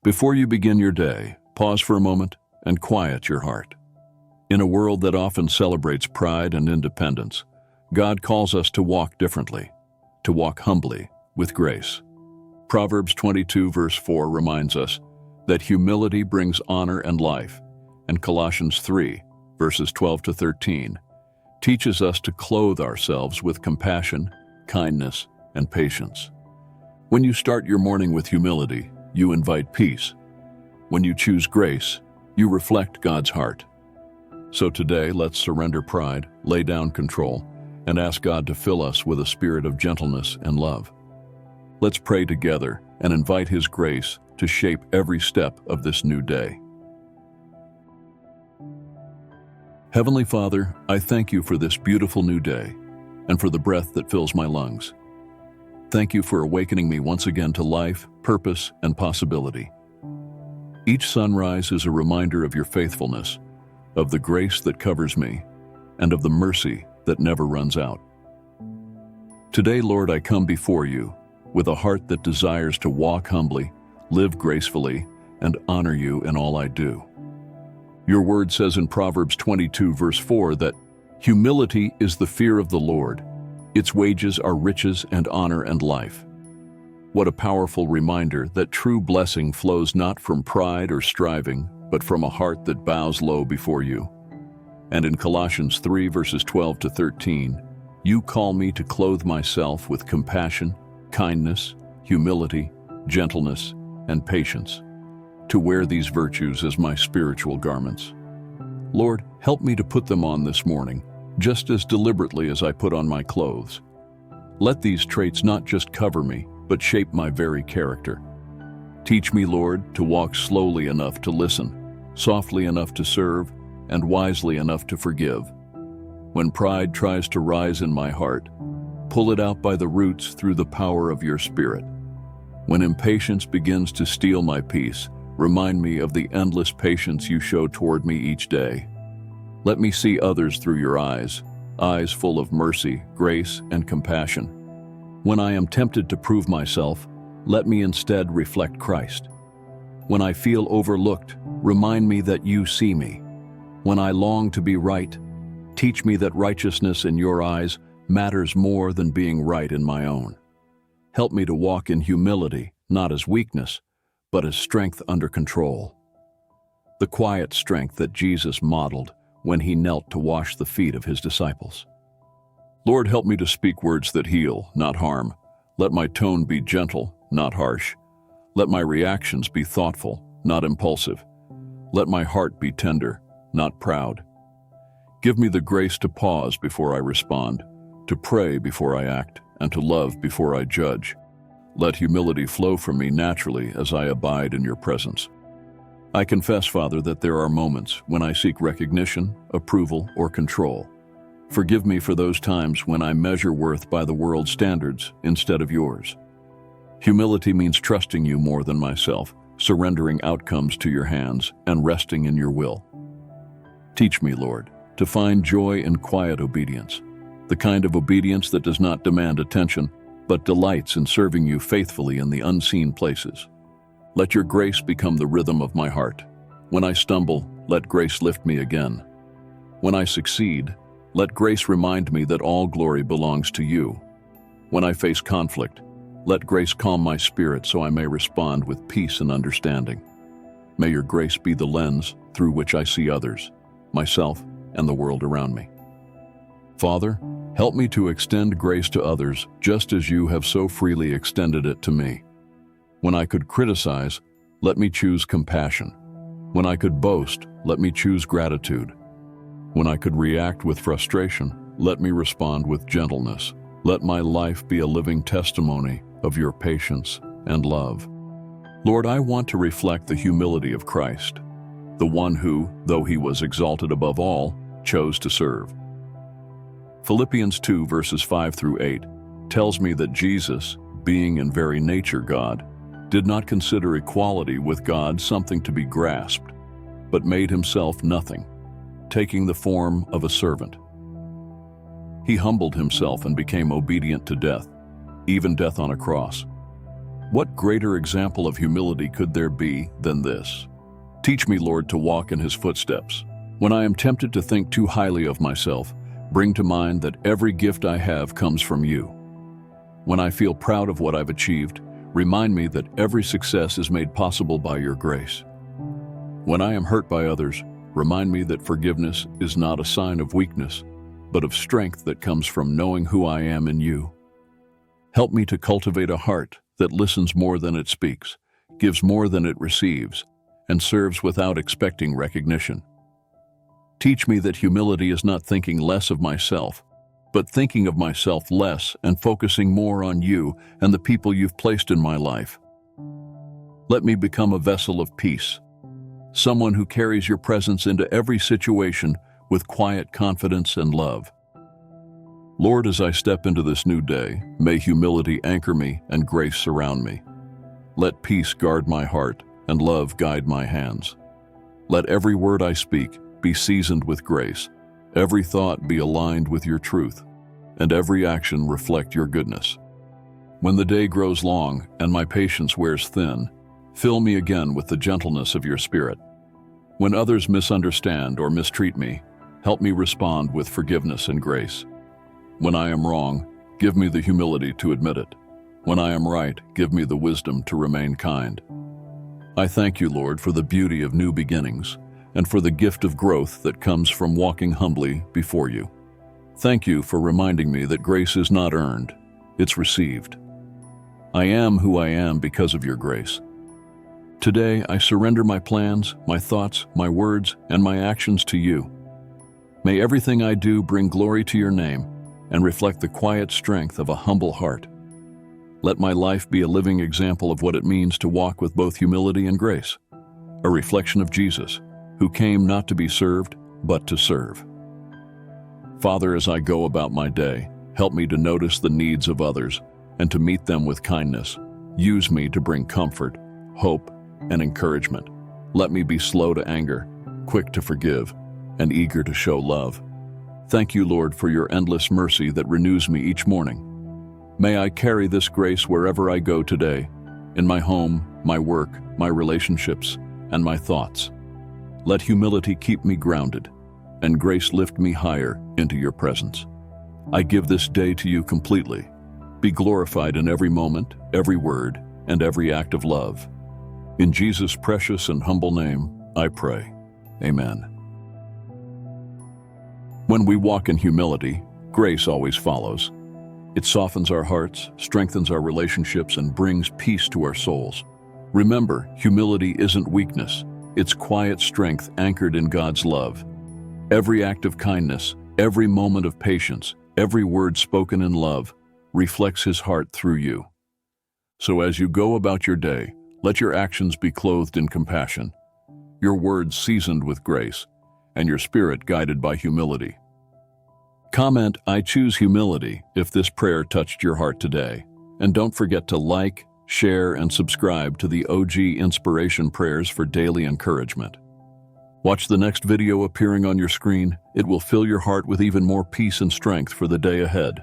Before you begin your day, pause for a moment and quiet your heart. In a world that often celebrates pride and independence, God calls us to walk differently, to walk humbly with grace. Proverbs 22 verse 4 reminds us that humility brings honor and life, and Colossians 3 verses 12 to 13 teaches us to clothe ourselves with compassion, kindness, and patience. When you start your morning with humility, you invite peace. When you choose grace, you reflect God's heart. So today, let's surrender pride, lay down control, and ask God to fill us with a spirit of gentleness and love. Let's pray together and invite His grace to shape every step of this new day. Heavenly Father, I thank you for this beautiful new day and for the breath that fills my lungs. Thank you for awakening me once again to life, purpose, and possibility. Each sunrise is a reminder of your faithfulness, of the grace that covers me, and of the mercy that never runs out. Today, Lord, I come before you with a heart that desires to walk humbly, live gracefully, and honor you in all I do. Your word says in Proverbs 22 verse 4 that humility is the fear of the Lord. Its wages are riches and honor and life. What a powerful reminder that true blessing flows not from pride or striving, but from a heart that bows low before you. And in Colossians 3 verses 12 to 13, you call me to clothe myself with compassion, kindness, humility, gentleness, and patience, to wear these virtues as my spiritual garments. Lord, help me to put them on this morning, just as deliberately as I put on my clothes. Let these traits not just cover me, but shape my very character. Teach me, Lord, to walk slowly enough to listen, softly enough to serve, and wisely enough to forgive. When pride tries to rise in my heart, pull it out by the roots through the power of your Spirit. When impatience begins to steal my peace, remind me of the endless patience you show toward me each day. Let me see others through your eyes full of mercy, grace, and compassion. When I am tempted to prove myself, let me instead reflect Christ. When I feel overlooked, remind me that you see me. When I long to be right, teach me that righteousness in your eyes matters more than being right in my own. Help me to walk in humility, not as weakness, but as strength under control. The quiet strength that Jesus modeled when he knelt to wash the feet of his disciples. Lord, help me to speak words that heal, not harm. Let my tone be gentle, not harsh. Let my reactions be thoughtful, not impulsive. Let my heart be tender, not proud. Give me the grace to pause before I respond, to pray before I act, and to love before I judge. Let humility flow from me naturally as I abide in your presence. I confess, Father, that there are moments when I seek recognition, approval, or control. Forgive me for those times when I measure worth by the world's standards instead of yours. Humility means trusting you more than myself, surrendering outcomes to your hands, and resting in your will. Teach me, Lord, to find joy in quiet obedience, the kind of obedience that does not demand attention, but delights in serving you faithfully in the unseen places. Let your grace become the rhythm of my heart. When I stumble, let grace lift me again. When I succeed, let grace remind me that all glory belongs to you. When I face conflict, let grace calm my spirit so I may respond with peace and understanding. May your grace be the lens through which I see others, myself, and the world around me. Father, help me to extend grace to others just as you have so freely extended it to me. When I could criticize, let me choose compassion. When I could boast, let me choose gratitude. When I could react with frustration, let me respond with gentleness. Let my life be a living testimony of your patience and love. Lord, I want to reflect the humility of Christ, the one who, though he was exalted above all, chose to serve. Philippians 2 verses 5 through 8 tells me that Jesus, being in very nature God, did not consider equality with God something to be grasped, but made himself nothing, taking the form of a servant. He humbled himself and became obedient to death, even death on a cross. What greater example of humility could there be than this? Teach me, Lord, to walk in His footsteps. When I am tempted to think too highly of myself, bring to mind that every gift I have comes from You. When I feel proud of what I've achieved, remind me that every success is made possible by Your grace. When I am hurt by others, remind me that forgiveness is not a sign of weakness, but of strength that comes from knowing who I am in You. Help me to cultivate a heart that listens more than it speaks, gives more than it receives, and serves without expecting recognition. Teach me that humility is not thinking less of myself, but thinking of myself less and focusing more on You and the people You've placed in my life. Let me become a vessel of peace, someone who carries Your presence into every situation with quiet confidence and love. Lord, as I step into this new day, may humility anchor me and grace surround me. Let peace guard my heart and love guide my hands. Let every word I speak be seasoned with grace, every thought be aligned with Your truth, and every action reflect Your goodness. When the day grows long and my patience wears thin, fill me again with the gentleness of Your Spirit. When others misunderstand or mistreat me, help me respond with forgiveness and grace. When I am wrong, give me the humility to admit it. When I am right, give me the wisdom to remain kind. I thank You, Lord, for the beauty of new beginnings and for the gift of growth that comes from walking humbly before You. Thank You for reminding me that grace is not earned, it's received. I am who I am because of Your grace. Today, I surrender my plans, my thoughts, my words, and my actions to You. May everything I do bring glory to Your name and reflect the quiet strength of a humble heart. Let my life be a living example of what it means to walk with both humility and grace, a reflection of Jesus, who came not to be served, but to serve. Father, as I go about my day, help me to notice the needs of others and to meet them with kindness. Use me to bring comfort, hope, and encouragement. Let me be slow to anger, quick to forgive, and eager to show love. Thank You, Lord, for Your endless mercy that renews me each morning. May I carry this grace wherever I go today, in my home, my work, my relationships, and my thoughts. Let humility keep me grounded, and grace lift me higher into Your presence. I give this day to You completely. Be glorified in every moment, every word, and every act of love. In Jesus' precious and humble name, I pray. Amen. When we walk in humility, grace always follows. It softens our hearts, strengthens our relationships, and brings peace to our souls. Remember, humility isn't weakness. It's quiet strength anchored in God's love. Every act of kindness, every moment of patience, every word spoken in love reflects His heart through you. So as you go about your day, let your actions be clothed in compassion, your words seasoned with grace, and your spirit guided by humility. Comment, "I choose humility," if this prayer touched your heart today. And don't forget to like, share, and subscribe to the OG Inspiration Prayers for daily encouragement. Watch the next video appearing on your screen. It will fill your heart with even more peace and strength for the day ahead.